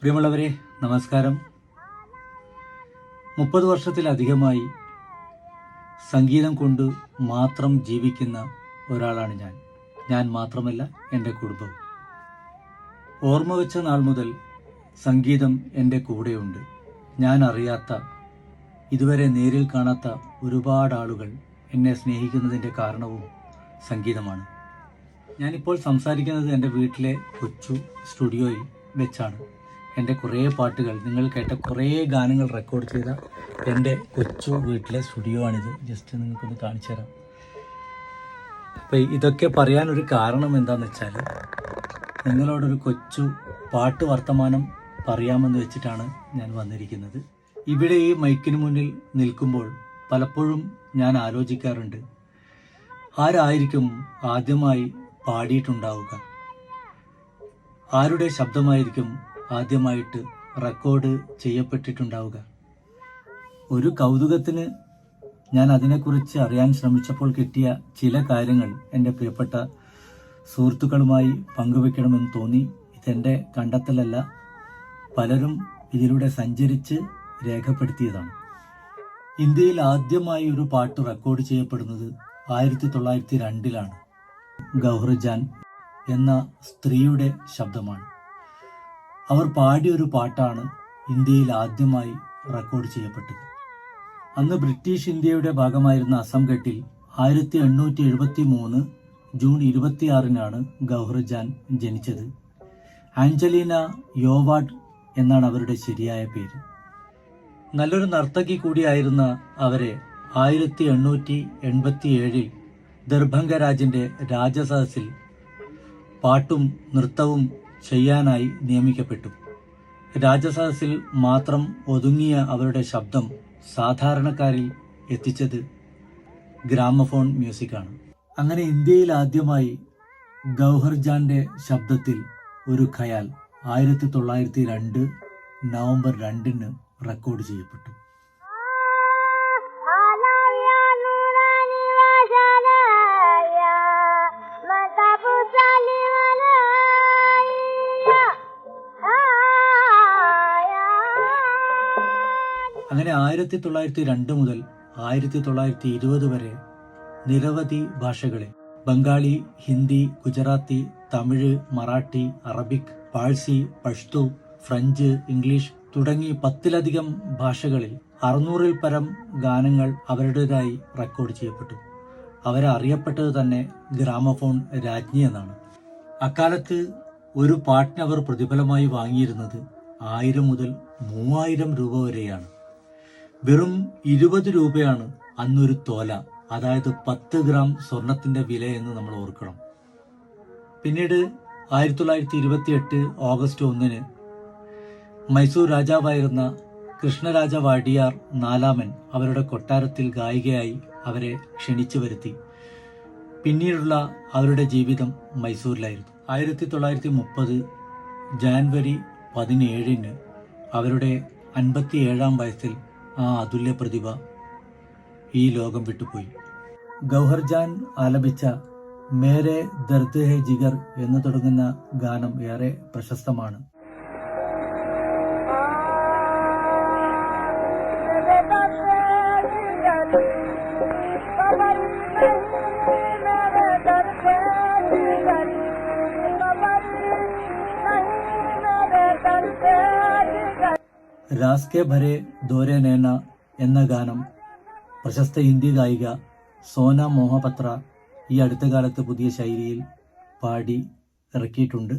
പ്രിയമുള്ളവരെ, നമസ്കാരം. 30 വർഷത്തിലധികമായി സംഗീതം കൊണ്ട് മാത്രം ജീവിക്കുന്ന ഒരാളാണ് ഞാൻ മാത്രമല്ല, എൻ്റെ കുടുംബം. ഓർമ്മ വെച്ച നാൾ മുതൽ സംഗീതം എൻ്റെ കൂടെയുണ്ട്. ഞാൻ അറിയാത്ത, ഇതുവരെ നേരിൽ കാണാത്ത ഒരുപാട് ആളുകൾ എന്നെ സ്നേഹിക്കുന്നതിൻ്റെ കാരണവും സംഗീതമാണ്. ഞാനിപ്പോൾ സംസാരിക്കുന്നത് എൻ്റെ വീട്ടിലെ കൊച്ചു സ്റ്റുഡിയോയിൽ വെച്ചാണ്. എൻ്റെ കുറേ പാട്ടുകൾ, നിങ്ങൾ കേട്ട കുറേ ഗാനങ്ങൾ റെക്കോർഡ് ചെയ്ത എൻ്റെ കൊച്ചു വീട്ടിലെ സ്റ്റുഡിയോ ആണിത്. ജസ്റ്റ് നിങ്ങൾക്കൊന്ന് കാണിച്ചു തരാം. അപ്പോൾ ഇതൊക്കെ പറയാനൊരു കാരണം എന്താണെന്ന് വെച്ചാൽ, നിങ്ങളോടൊരു കൊച്ചു പാട്ട് വർത്തമാനം പറയാമെന്ന് വെച്ചിട്ടാണ് ഞാൻ വന്നിരിക്കുന്നത്. ഇവിടെ ഈ മൈക്കിന് മുന്നിൽ നിൽക്കുമ്പോൾ പലപ്പോഴും ഞാൻ ആലോചിക്കാറുണ്ട്, ആരായിരിക്കും ആദ്യമായി പാടിയിട്ടുണ്ടാവുക? ആരുടെ ശബ്ദമായിരിക്കും ആദ്യമായിട്ട് റെക്കോർഡ് ചെയ്യപ്പെട്ടിട്ടുണ്ടാവുക? ഒരു കൗതുകത്തിന് ഞാൻ അതിനെക്കുറിച്ച് അറിയാൻ ശ്രമിച്ചപ്പോൾ കിട്ടിയ ചില കാര്യങ്ങൾ എൻ്റെ പ്രിയപ്പെട്ട സുഹൃത്തുക്കളുമായി പങ്കുവെക്കണമെന്ന് തോന്നി. ഇതെൻ്റെ കണ്ടെത്തലല്ല, പലരും ഇതിലൂടെ സഞ്ചരിച്ച് രേഖപ്പെടുത്തിയതാണ്. ഇന്ത്യയിൽ ആദ്യമായി ഒരു പാട്ട് റെക്കോർഡ് ചെയ്യപ്പെടുന്നത് 1902 ഗൗഹർ ജാൻ എന്ന സ്ത്രീയുടെ ശബ്ദമാണ്. അവർ പാടിയൊരു പാട്ടാണ് ഇന്ത്യയിൽ ആദ്യമായി റെക്കോർഡ് ചെയ്യപ്പെട്ടത്. അന്ന് ബ്രിട്ടീഷ് ഇന്ത്യയുടെ ഭാഗമായിരുന്ന അസംഘട്ടിൽ 1873 ജൂൺ 26 ഗൗഹർ ജാൻ ജനിച്ചത്. ആഞ്ചലീന യോവാർഡ് എന്നാണ് അവരുടെ ശരിയായ പേര്. നല്ലൊരു നർത്തകി കൂടിയായിരുന്ന അവരെ 1887 ദർഭംഗ രാജിന്റെ രാജസദസ്സിൽ പാട്ടും നൃത്തവും ചെയ്യാനായി നിയമിക്കപ്പെട്ടു. രാജസദസ്സിൽ മാത്രം ഒതുങ്ങിയ അവരുടെ ശബ്ദം സാധാരണക്കാരിൽ എത്തിച്ചത് ഗ്രാമഫോൺ മ്യൂസിക്കാണ്. അങ്ങനെ ഇന്ത്യയിൽ ആദ്യമായി ഗൗഹർ ജാന്റെ ശബ്ദത്തിൽ ഒരു ഖയാൽ 1902 നവംബർ 2 റെക്കോർഡ് ചെയ്യപ്പെട്ടു. അങ്ങനെ 1902 മുതൽ 1920 വരെ നിരവധി ഭാഷകളിൽ, Bengali, Hindi, Gujarati, Tamil, Marathi, Arabic, Parsi, Pashto, French, English തുടങ്ങി 10ലധികം ഭാഷകളിൽ 600-ൽ പരം ഗാനങ്ങൾ അവരുടേതായി റെക്കോർഡ് ചെയ്യപ്പെട്ടു. അവരെ അറിയപ്പെട്ടത് തന്നെ ഗ്രാമഫോൺ രാജ്ഞി എന്നാണ്. അക്കാലത്ത് ഒരു പാട്ടിന് അവർ പ്രതിഫലമായി വാങ്ങിയിരുന്നത് 1000 മുതൽ 3000 രൂപ വരെയാണ്. വെറും 20 രൂപയാണ് അന്നൊരു തോല, അതായത് 10 ഗ്രാം സ്വർണത്തിന്റെ വില എന്ന് നമ്മൾ ഓർക്കണം. പിന്നീട് 1928 ഓഗസ്റ്റ് 1 മൈസൂർ രാജാവായിരുന്ന കൃഷ്ണരാജ വാഡിയാർ 4 അവരുടെ കൊട്ടാരത്തിൽ ഗായികയായി അവരെ ക്ഷണിച്ചു വരുത്തി. പിന്നീടുള്ള അവരുടെ ജീവിതം മൈസൂരിലായിരുന്നു. 1930 ജാനുവരി 17 അവരുടെ 57-ാം വയസ്സിൽ ആ അതുല്യ പ്രതിഭ ഈ ലോകം വിട്ടുപോയി. ഗൗഹർ ജാൻ ആലപിച്ച മേരെ ദർദ് ഹെ ജിഗർ എന്ന് തുടങ്ങുന്ന ഗാനം ഏറെ പ്രശസ്തമാണ്. രാസ്കെ ഭരെ ദോരെ നേന എന്ന ഗാനം പ്രശസ്ത ഹിന്ദി ഗായിക സോന മോഹപത്ര ഈ അടുത്ത കാലത്ത് പുതിയ ശൈലിയിൽ പാടി ഇറക്കിയിട്ടുണ്ട്.